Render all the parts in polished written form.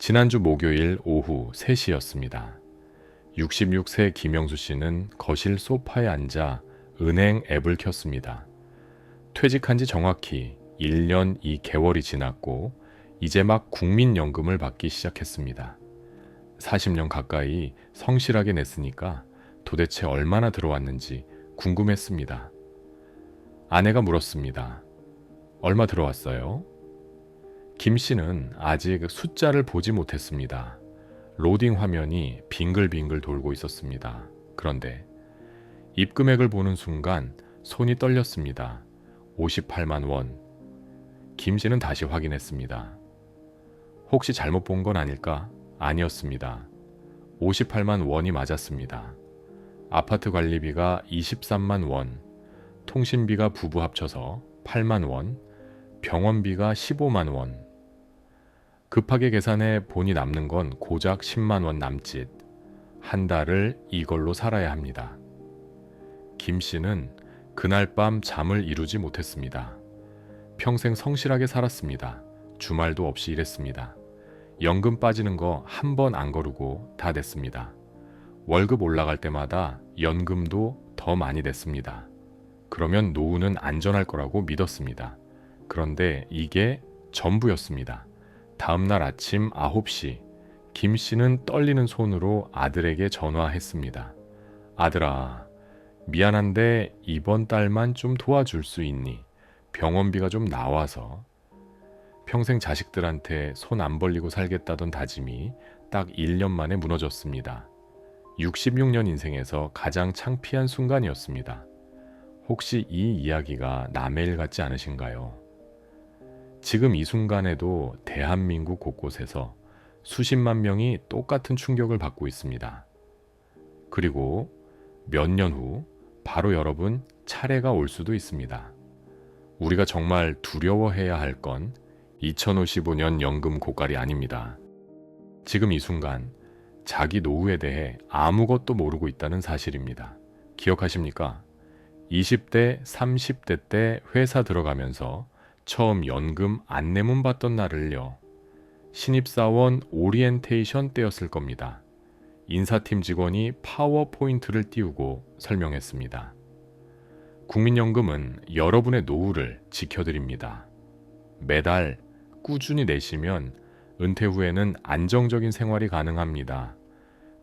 지난주 목요일 오후 3시였습니다. 66세 김영수 씨는 거실 소파에 앉아 은행 앱을 켰습니다. 퇴직한 지 정확히 1년 2개월이 지났고 이제 막 국민연금을 받기 시작했습니다. 40년 가까이 성실하게 냈으니까 도대체 얼마나 들어왔는지 궁금했습니다. 아내가 물었습니다. 얼마 들어왔어요? 김 씨는 아직 숫자를 보지 못했습니다. 로딩 화면이 빙글빙글 돌고 있었습니다. 그런데 입금액을 보는 순간 손이 떨렸습니다. 58만 원. 김 씨는 다시 확인했습니다. 혹시 잘못 본 건 아닐까? 아니었습니다. 58만 원이 맞았습니다. 아파트 관리비가 23만 원, 통신비가 부부 합쳐서 8만 원, 병원비가 15만 원. 급하게 계산해 본이 남는 건 고작 10만 원 남짓. 한 달을 이걸로 살아야 합니다. 김 씨는 그날 밤 잠을 이루지 못했습니다. 평생 성실하게 살았습니다. 주말도 없이 일했습니다. 연금 빠지는 거 한 번 안 거르고 다 냈습니다. 월급 올라갈 때마다 연금도 더 많이 냈습니다. 그러면 노후는 안전할 거라고 믿었습니다. 그런데 이게 전부였습니다. 다음날 아침 9시, 김 씨는 떨리는 손으로 아들에게 전화했습니다. 아들아, 미안한데 이번 달만 좀 도와줄 수 있니? 병원비가 좀 나와서. 평생 자식들한테 손 안 벌리고 살겠다던 다짐이 딱 1년 만에 무너졌습니다. 66년 인생에서 가장 창피한 순간이었습니다. 혹시 이 이야기가 남의 일 같지 않으신가요? 지금 이 순간에도 대한민국 곳곳에서 수십만 명이 똑같은 충격을 받고 있습니다. 그리고 몇 년 후 바로 여러분 차례가 올 수도 있습니다. 우리가 정말 두려워해야 할 건 2055년 연금 고갈이 아닙니다. 지금 이 순간 자기 노후에 대해 아무것도 모르고 있다는 사실입니다. 기억하십니까? 20대, 30대 때 회사 들어가면서 처음 연금 안내문 받던 날을요. 신입사원 오리엔테이션 때였을 겁니다. 인사팀 직원이 파워포인트를 띄우고 설명했습니다. 국민연금은 여러분의 노후를 지켜드립니다. 매달 꾸준히 내시면 은퇴 후에는 안정적인 생활이 가능합니다.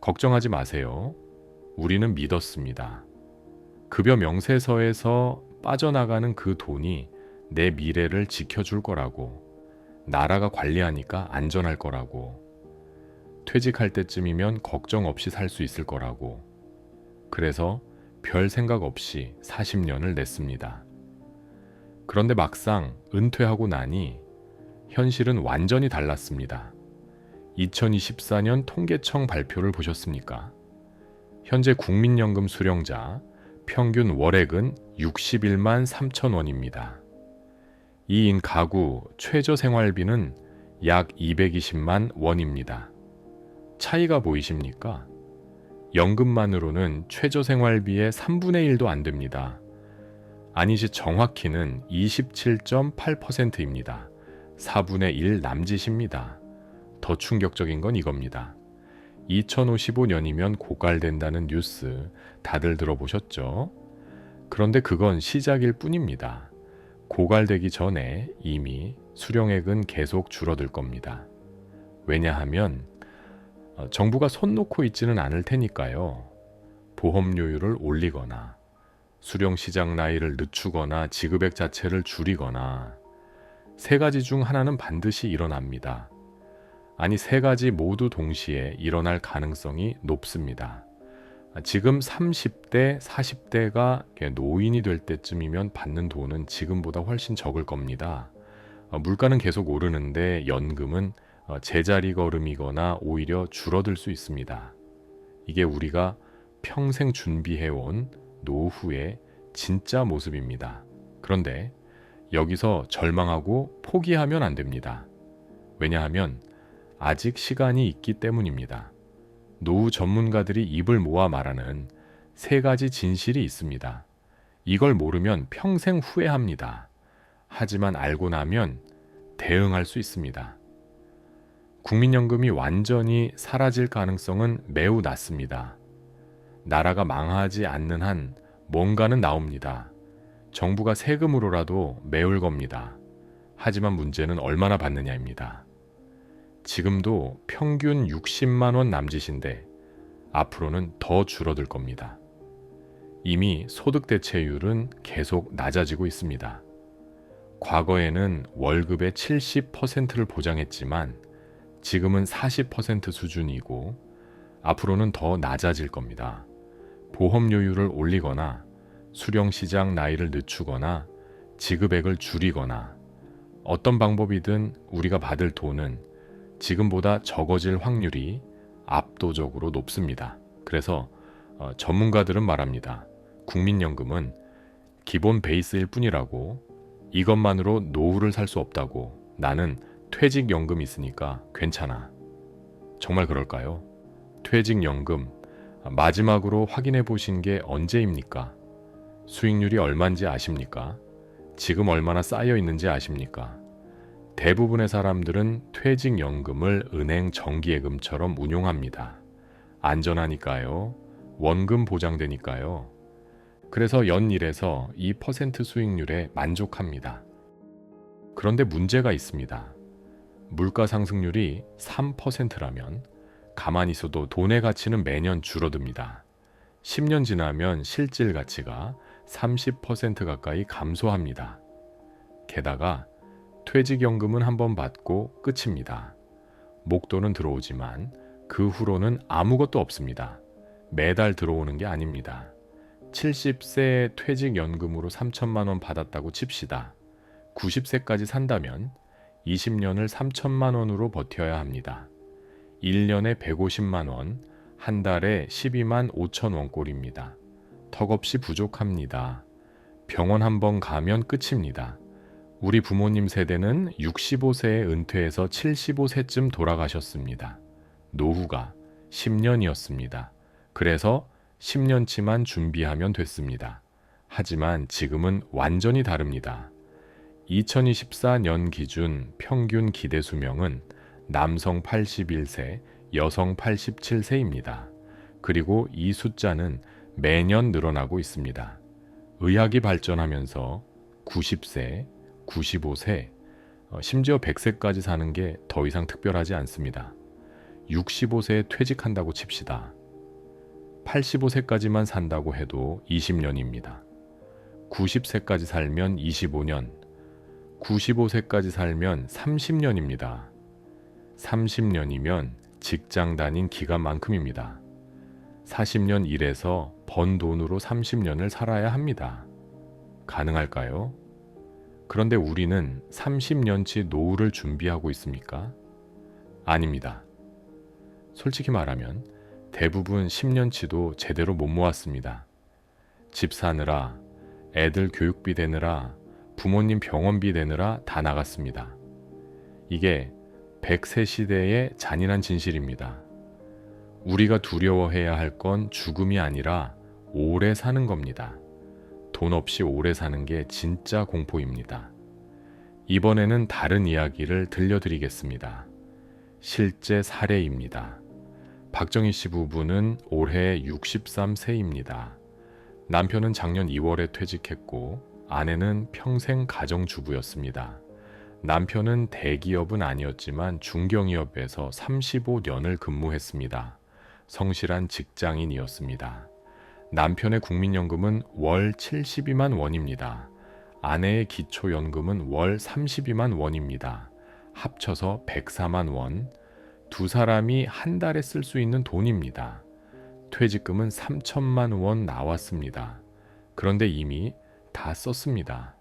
걱정하지 마세요. 우리는 믿었습니다. 급여 명세서에서 빠져나가는 그 돈이 내 미래를 지켜줄 거라고, 나라가 관리하니까 안전할 거라고, 퇴직할 때쯤이면 걱정 없이 살 수 있을 거라고. 그래서 별 생각 없이 40년을 냈습니다. 그런데 막상 은퇴하고 나니 현실은 완전히 달랐습니다. 2024년 통계청 발표를 보셨습니까? 현재 국민연금 수령자 평균 월액은 61만 3천 원입니다. 2인 가구 최저생활비는 약 220만 원입니다. 차이가 보이십니까? 연금만으로는 최저생활비의 3분의 1도 안 됩니다. 아니지 정확히는 27.8%입니다. 4분의 1 남짓입니다. 더 충격적인 건 이겁니다. 2055년이면 고갈된다는 뉴스 다들 들어보셨죠? 그런데 그건 시작일 뿐입니다. 고갈되기 전에 이미 수령액은 계속 줄어들 겁니다. 왜냐하면 정부가 손 놓고 있지는 않을 테니까요. 보험료율을 올리거나 수령 시작 나이를 늦추거나 지급액 자체를 줄이거나 세 가지 중 하나는 반드시 일어납니다. 아니, 세 가지 모두 동시에 일어날 가능성이 높습니다. 지금 30대, 40대가 노인이 될 때쯤이면 받는 돈은 지금보다 훨씬 적을 겁니다. 물가는 계속 오르는데 연금은 제자리 걸음이거나 오히려 줄어들 수 있습니다. 이게 우리가 평생 준비해온 노후의 진짜 모습입니다. 그런데 여기서 절망하고 포기하면 안 됩니다. 왜냐하면 아직 시간이 있기 때문입니다. 노후 전문가들이 입을 모아 말하는 세 가지 진실이 있습니다. 이걸 모르면 평생 후회합니다. 하지만 알고 나면 대응할 수 있습니다. 국민연금이 완전히 사라질 가능성은 매우 낮습니다. 나라가 망하지 않는 한 뭔가는 나옵니다. 정부가 세금으로라도 메울 겁니다. 하지만 문제는 얼마나 받느냐입니다. 지금도 평균 60만 원 남짓인데 앞으로는 더 줄어들 겁니다. 이미 소득 대체율은 계속 낮아지고 있습니다. 과거에는 월급의 70%를 보장했지만 지금은 40% 수준이고 앞으로는 더 낮아질 겁니다. 보험료율을 올리거나 수령시장 나이를 늦추거나 지급액을 줄이거나 어떤 방법이든 우리가 받을 돈은 지금보다 적어질 확률이 압도적으로 높습니다. 그래서 전문가들은 말합니다. 국민연금은 기본 베이스일 뿐이라고, 이것만으로 노후를 살 수 없다고, 나는 퇴직연금 있으니까 괜찮아. 정말 그럴까요? 퇴직연금 마지막으로 확인해 보신 게 언제입니까? 수익률이 얼마인지 아십니까? 지금 얼마나 쌓여 있는지 아십니까? 대부분의 사람들은 퇴직연금을 은행 정기예금처럼 운용합니다. 안전하니까요. 원금 보장되니까요. 그래서 연일에서 2% 수익률에 만족합니다. 그런데 문제가 있습니다. 물가 상승률이 3%라면 가만히 있어도 돈의 가치는 매년 줄어듭니다. 10년 지나면 실질 가치가 30% 가까이 감소합니다. 게다가 퇴직연금은 한번 받고 끝입니다. 목돈은 들어오지만 그 후로는 아무것도 없습니다. 매달 들어오는 게 아닙니다. 70세에 퇴직연금으로 3천만 원 받았다고 칩시다. 90세까지 산다면 20년을 3천만 원으로 버텨야 합니다. 1년에 150만 원, 한 달에 12만 5천 원꼴입니다. 턱없이 부족합니다. 병원 한번 가면 끝입니다. 우리 부모님 세대는 65세에 은퇴해서 75세쯤 돌아가셨습니다. 노후가 10년이었습니다. 그래서 10년치만 준비하면 됐습니다. 하지만 지금은 완전히 다릅니다. 2024년 기준 평균 기대 수명은 남성 81세, 여성 87세입니다. 그리고 이 숫자는 매년 늘어나고 있습니다. 의학이 발전하면서 90세, 95세, 심지어 100세까지 사는 게 더 이상 특별하지 않습니다. 65세에 퇴직한다고 칩시다. 85세까지만 산다고 해도 20년입니다. 90세까지 살면 25년, 95세까지 살면 30년입니다. 30년이면 직장 다닌 기간만큼입니다. 40년 일해서 번 돈으로 30년을 살아야 합니다. 가능할까요? 그런데 우리는 30년치 노후를 준비하고 있습니까? 아닙니다. 솔직히 말하면 대부분 10년치도 제대로 못 모았습니다. 집 사느라, 애들 교육비 대느라, 부모님 병원비 대느라 다 나갔습니다. 이게 100세 시대의 잔인한 진실입니다. 우리가 두려워해야 할 건 죽음이 아니라 오래 사는 겁니다. 돈 없이 오래 사는 게 진짜 공포입니다. 이번에는 다른 이야기를 들려드리겠습니다. 실제 사례입니다. 박정희 씨 부부는 올해 63세입니다. 남편은 작년 2월에 퇴직했고 아내는 평생 가정주부였습니다. 남편은 대기업은 아니었지만 중견기업에서 35년을 근무했습니다. 성실한 직장인이었습니다. 남편의 국민연금은 월 72만 원입니다. 아내의 기초연금은 월 32만 원입니다. 합쳐서 104만 원, 두 사람이 한 달에 쓸 수 있는 돈입니다. 퇴직금은 3천만 원 나왔습니다. 그런데 이미 다 썼습니다.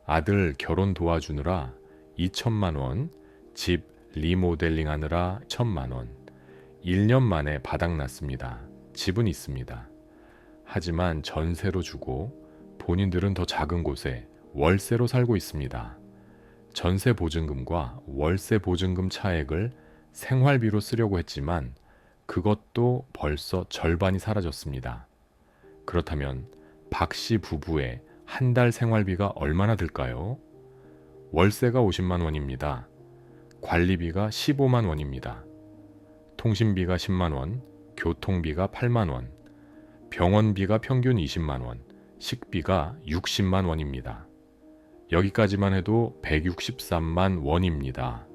아들 결혼 도와주느라 2천만 원, 집 리모델링 하느라 1천만 원, 1년 만에 바닥났습니다. 집은 있습니다. 하지만 전세로 주고 본인들은 더 작은 곳에 월세로 살고 있습니다. 전세 보증금과 월세 보증금 차액을 생활비로 쓰려고 했지만 그것도 벌써 절반이 사라졌습니다. 그렇다면 박 씨 부부의 한 달 생활비가 얼마나 들까요? 월세가 50만 원입니다. 관리비가 15만 원입니다. 통신비가 10만 원, 교통비가 8만 원, 병원비가 평균 20만 원, 식비가 60만 원입니다. 여기까지만 해도 163만 원입니다.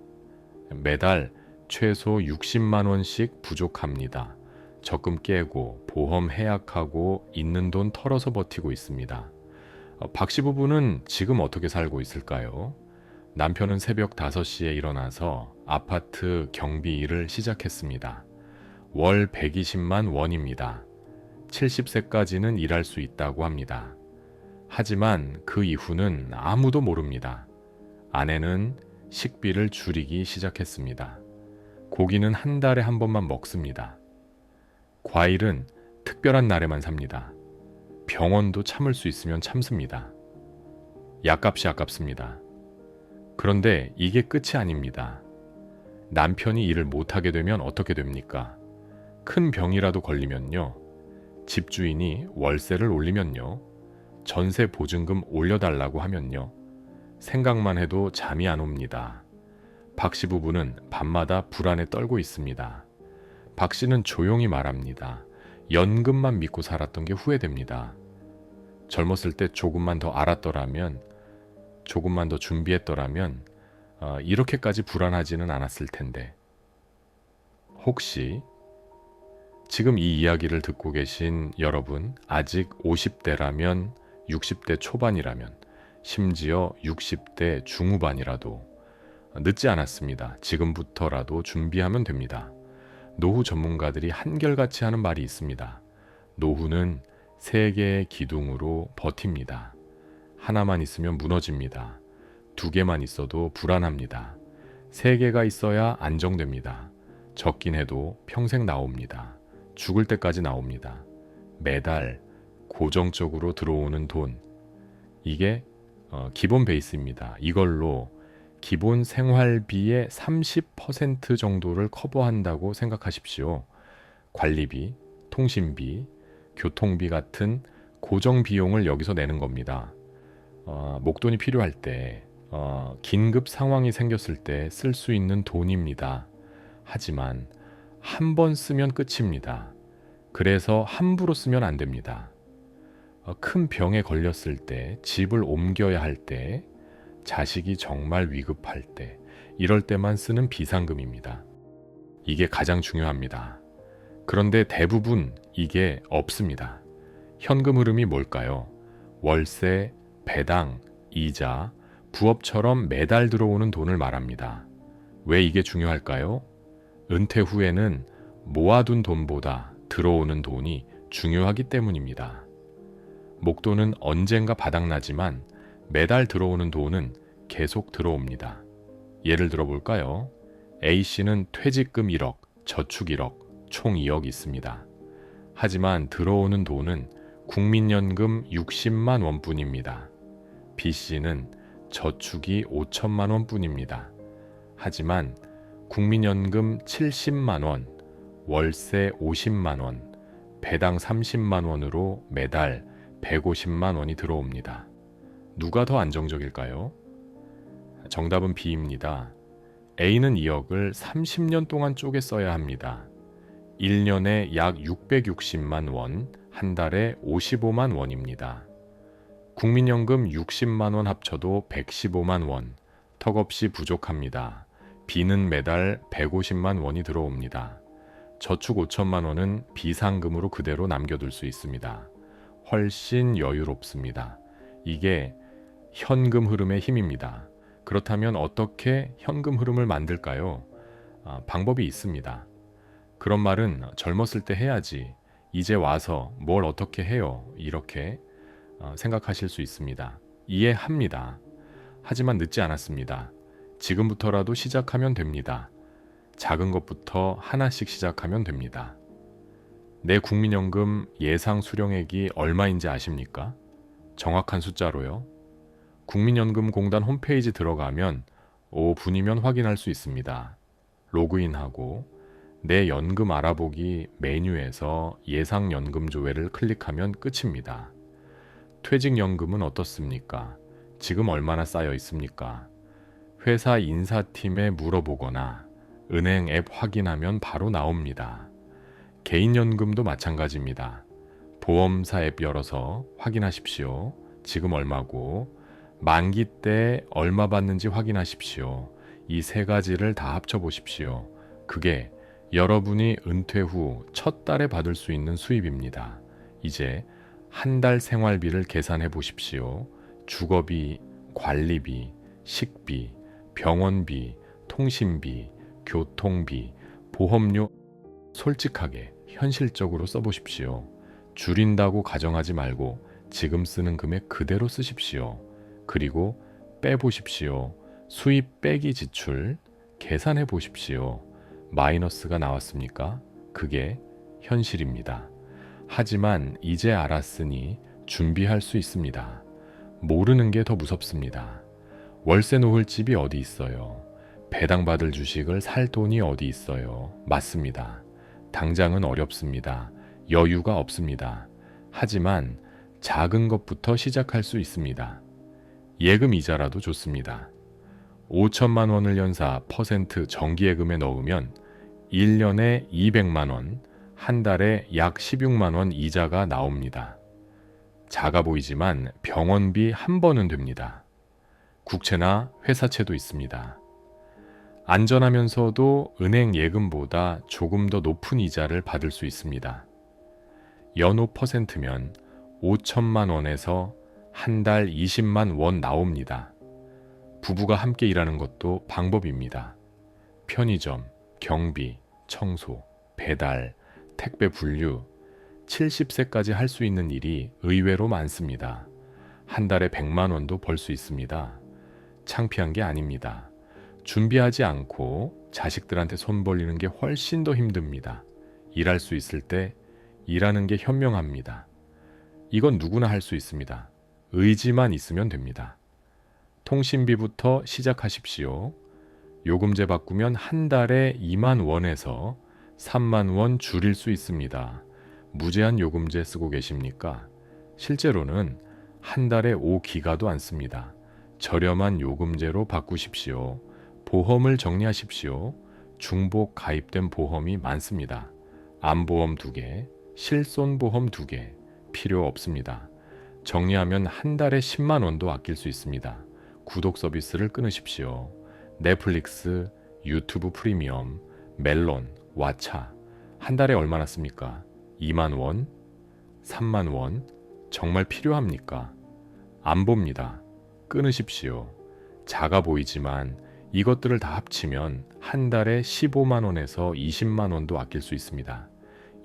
매달 최소 60만 원씩 부족합니다. 적금 깨고 보험 해약하고 있는 돈 털어서 버티고 있습니다. 박 씨 부부는 지금 어떻게 살고 있을까요? 남편은 새벽 5시에 일어나서 아파트 경비 일을 시작했습니다. 월 120만 원입니다. 70세까지는 일할 수 있다고 합니다. 하지만 그 이후는 아무도 모릅니다. 아내는 식비를 줄이기 시작했습니다. 고기는 한 달에 한 번만 먹습니다. 과일은 특별한 날에만 삽니다. 병원도 참을 수 있으면 참습니다. 약값이 아깝습니다. 그런데 이게 끝이 아닙니다. 남편이 일을 못하게 되면 어떻게 됩니까? 큰 병이라도 걸리면요. 집주인이 월세를 올리면요. 전세 보증금 올려달라고 하면요. 생각만 해도 잠이 안 옵니다. 박 씨 부부는 밤마다 불안에 떨고 있습니다. 박 씨는 조용히 말합니다. 연금만 믿고 살았던 게 후회됩니다. 젊었을 때 조금만 더 알았더라면, 조금만 더 준비했더라면 이렇게까지 불안하지는 않았을 텐데. 혹시 지금 이 이야기를 듣고 계신 여러분, 아직 50대라면, 60대 초반이라면, 심지어 60대 중후반이라도 늦지 않았습니다. 지금부터라도 준비하면 됩니다. 노후 전문가들이 한결같이 하는 말이 있습니다. 노후는 세 개의 기둥으로 버팁니다. 하나만 있으면 무너집니다. 두 개만 있어도 불안합니다. 세 개가 있어야 안정됩니다. 적긴 해도 평생 나옵니다. 죽을 때까지 나옵니다. 매달 고정적으로 들어오는 돈, 이게 기본 베이스입니다. 이걸로 기본 생활비의 30% 정도를 커버한다고 생각하십시오. 관리비, 통신비, 교통비 같은 고정 비용을 여기서 내는 겁니다. 목돈이 필요할 때, 긴급 상황이 생겼을 때 쓸 수 있는 돈입니다. 하지만 한 번 쓰면 끝입니다. 그래서 함부로 쓰면 안 됩니다. 큰 병에 걸렸을 때, 집을 옮겨야 할 때, 자식이 정말 위급할 때, 이럴 때만 쓰는 비상금입니다. 이게 가장 중요합니다. 그런데 대부분 이게 없습니다. 현금 흐름이 뭘까요? 월세, 배당, 이자, 부업처럼 매달 들어오는 돈을 말합니다. 왜 이게 중요할까요? 은퇴 후에는 모아둔 돈보다 들어오는 돈이 중요하기 때문입니다. 목돈은 언젠가 바닥나지만 매달 들어오는 돈은 계속 들어옵니다. 예를 들어 볼까요? A씨는 퇴직금 1억, 저축 1억, 총 2억 있습니다. 하지만 들어오는 돈은 국민연금 60만 원뿐입니다. B씨는 저축이 5천만 원뿐입니다. 하지만 국민연금 70만 원, 월세 50만 원, 배당 30만 원으로 매달 150만 원이 들어옵니다. 누가 더 안정적일까요? 정답은 B입니다. A는 2억을 30년 동안 쪼개 써야 합니다. 1년에 약 660만 원, 한 달에 55만 원입니다. 국민연금 60만 원 합쳐도 115만 원, 턱없이 부족합니다. B는 매달 150만 원이 들어옵니다. 저축 5천만 원은 비상금으로 그대로 남겨둘 수 있습니다. 훨씬 여유롭습니다. 이게 현금 흐름의 힘입니다. 그렇다면 어떻게 현금 흐름을 만들까요? 방법이 있습니다. 그런 말은 젊었을 때 해야지, 이제 와서 뭘 어떻게 해요, 이렇게 생각하실 수 있습니다. 이해합니다. 하지만 늦지 않았습니다. 지금부터라도 시작하면 됩니다. 작은 것부터 하나씩 시작하면 됩니다. 내 국민연금 예상 수령액이 얼마인지 아십니까? 정확한 숫자로요. 국민연금공단 홈페이지 들어가면 5분이면 확인할 수 있습니다. 로그인하고 내 연금 알아보기 메뉴에서 예상연금 조회를 클릭하면 끝입니다. 퇴직연금은 어떻습니까? 지금 얼마나 쌓여 있습니까? 회사 인사팀에 물어보거나 은행 앱 확인하면 바로 나옵니다. 개인연금도 마찬가지입니다. 보험사 앱 열어서 확인하십시오. 지금 얼마고, 만기 때 얼마 받는지 확인하십시오. 이 세 가지를 다 합쳐보십시오. 그게 여러분이 은퇴 후 첫 달에 받을 수 있는 수입입니다. 이제 한 달 생활비를 계산해 보십시오. 주거비, 관리비, 식비, 병원비, 통신비, 교통비, 보험료, 솔직하게 현실적으로 써보십시오. 줄인다고 가정하지 말고 지금 쓰는 금액 그대로 쓰십시오. 그리고 빼보십시오. 수입 빼기 지출 계산해 보십시오. 마이너스가 나왔습니까? 그게 현실입니다. 하지만 이제 알았으니 준비할 수 있습니다. 모르는 게 더 무섭습니다. 월세 놓을 집이 어디 있어요? 배당받을 주식을 살 돈이 어디 있어요? 맞습니다. 당장은 어렵습니다. 여유가 없습니다. 하지만 작은 것부터 시작할 수 있습니다. 예금 이자라도 좋습니다. 5천만 원을 연사 % 정기예금에 넣으면 1년에 200만 원, 한 달에 약 16만 원 이자가 나옵니다. 작아 보이지만 병원비 한 번은 됩니다. 국채나 회사채도 있습니다. 안전하면서도 은행 예금보다 조금 더 높은 이자를 받을 수 있습니다. 연호 %면 5천만 원에서 한 달 20만 원 나옵니다. 부부가 함께 일하는 것도 방법입니다. 편의점, 경비, 청소, 배달, 택배 분류, 70세까지 할 수 있는 일이 의외로 많습니다. 한 달에 100만 원도 벌 수 있습니다. 창피한 게 아닙니다. 준비하지 않고 자식들한테 손 벌리는 게 훨씬 더 힘듭니다. 일할 수 있을 때 일하는 게 현명합니다. 이건 누구나 할 수 있습니다. 의지만 있으면 됩니다. 통신비부터 시작하십시오. 요금제 바꾸면 한 달에 2만 원에서 3만 원 줄일 수 있습니다. 무제한 요금제 쓰고 계십니까? 실제로는 한 달에 5기가도 안 씁니다. 저렴한 요금제로 바꾸십시오. 보험을 정리하십시오. 중복 가입된 보험이 많습니다. 암보험 2개, 실손보험 2개, 필요 없습니다. 정리하면 한 달에 10만 원도 아낄 수 있습니다. 구독 서비스를 끊으십시오. 넷플릭스, 유튜브 프리미엄, 멜론, 왓챠 한 달에 얼마나 씁니까? 2만 원? 3만 원? 정말 필요합니까? 안 봅니다. 끊으십시오. 작아 보이지만 이것들을 다 합치면 한 달에 15만 원에서 20만 원도 아낄 수 있습니다.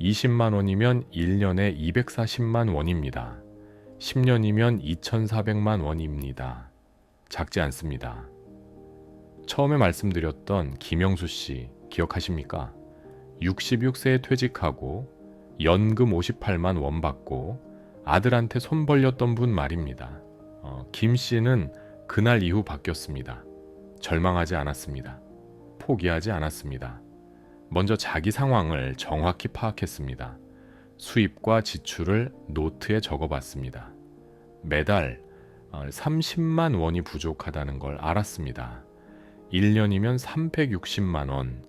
20만 원이면 1년에 240만 원입니다. 10년이면 2,400만 원입니다. 작지 않습니다. 처음에 말씀드렸던 김영수 씨 기억하십니까? 66세에 퇴직하고 연금 58만 원 받고 아들한테 손 벌렸던 분 말입니다. 김 씨는 그날 이후 바뀌었습니다. 절망하지 않았습니다. 포기하지 않았습니다. 먼저 자기 상황을 정확히 파악했습니다. 수입과 지출을 노트에 적어봤습니다. 매달 30만 원이 부족하다는 걸 알았습니다. 1년이면 360만 원,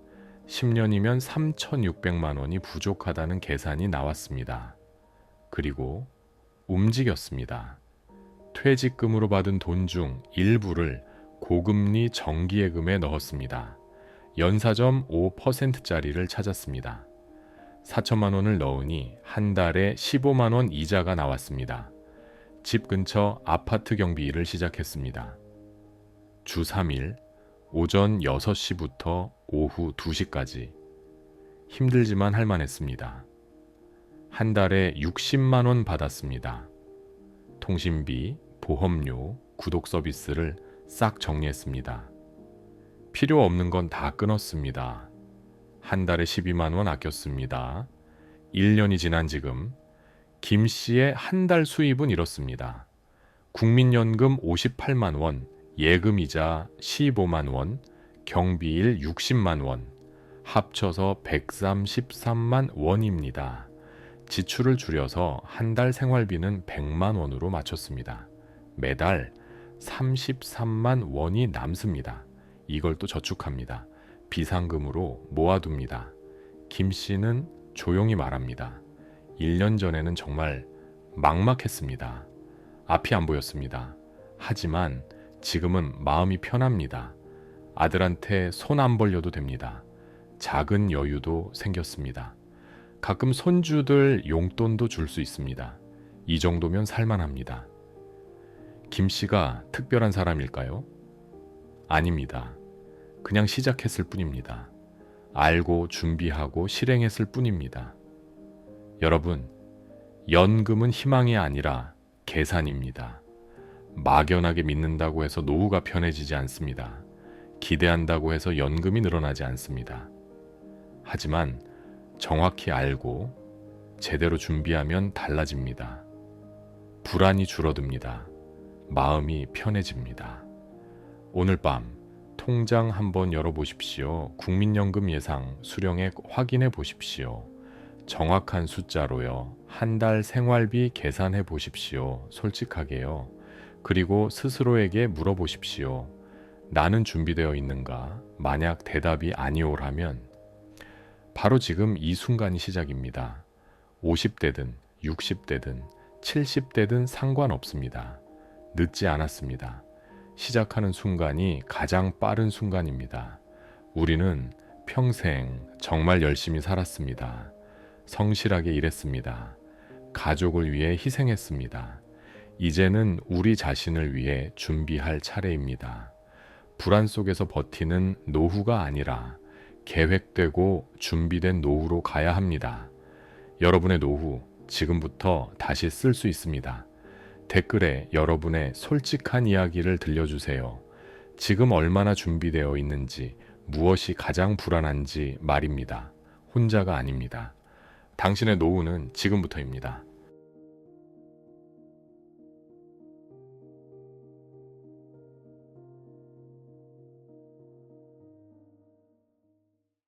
10년이면 3,600만 원이 부족하다는 계산이 나왔습니다. 그리고 움직였습니다. 퇴직금으로 받은 돈 중 일부를 고금리 정기예금에 넣었습니다. 연사점 5%짜리를 찾았습니다. 4천만 원을 넣으니 한 달에 15만 원 이자가 나왔습니다. 집 근처 아파트 경비 일을 시작했습니다. 주 3일 오전 6시부터 오후 2시까지 힘들지만 할만했습니다. 한 달에 60만 원 받았습니다. 통신비, 보험료, 구독 서비스를 싹 정리했습니다. 필요 없는 건 다 끊었습니다. 한 달에 12만 원 아꼈습니다. 1년이 지난 지금 김 씨의 한 달 수입은 이렇습니다. 국민연금 58만 원, 예금이자 15만 원, 경비일 60만 원, 합쳐서 133만 원입니다. 지출을 줄여서 한 달 생활비는 100만 원으로 맞췄습니다. 매달 33만 원이 남습니다. 이걸 또 저축합니다. 비상금으로 모아둡니다. 김 씨는 조용히 말합니다. 1년 전에는 정말 막막했습니다. 앞이 안 보였습니다. 하지만 지금은 마음이 편합니다. 아들한테 손 안 벌려도 됩니다. 작은 여유도 생겼습니다. 가끔 손주들 용돈도 줄 수 있습니다. 이 정도면 살만합니다. 김 씨가 특별한 사람일까요? 아닙니다. 그냥 시작했을 뿐입니다. 알고 준비하고 실행했을 뿐입니다. 여러분, 연금은 희망이 아니라 계산입니다. 막연하게 믿는다고 해서 노후가 편해지지 않습니다. 기대한다고 해서 연금이 늘어나지 않습니다. 하지만 정확히 알고 제대로 준비하면 달라집니다. 불안이 줄어듭니다. 마음이 편해집니다. 오늘 밤 통장 한번 열어보십시오. 국민연금 예상 수령액 확인해 보십시오. 정확한 숫자로요. 한 달 생활비 계산해 보십시오. 솔직하게요. 그리고 스스로에게 물어보십시오. 나는 준비되어 있는가? 만약 대답이 아니오라면 바로 지금 이 순간이 시작입니다. 50대든 60대든 70대든 상관없습니다. 늦지 않았습니다. 시작하는 순간이 가장 빠른 순간입니다. 우리는 평생 정말 열심히 살았습니다. 성실하게 일했습니다. 가족을 위해 희생했습니다. 이제는 우리 자신을 위해 준비할 차례입니다. 불안 속에서 버티는 노후가 아니라 계획되고 준비된 노후로 가야 합니다. 여러분의 노후 지금부터 다시 쓸 수 있습니다. 댓글에 여러분의 솔직한 이야기를 들려주세요. 지금 얼마나 준비되어 있는지, 무엇이 가장 불안한지 말입니다. 혼자가 아닙니다. 당신의 노후는 지금부터입니다.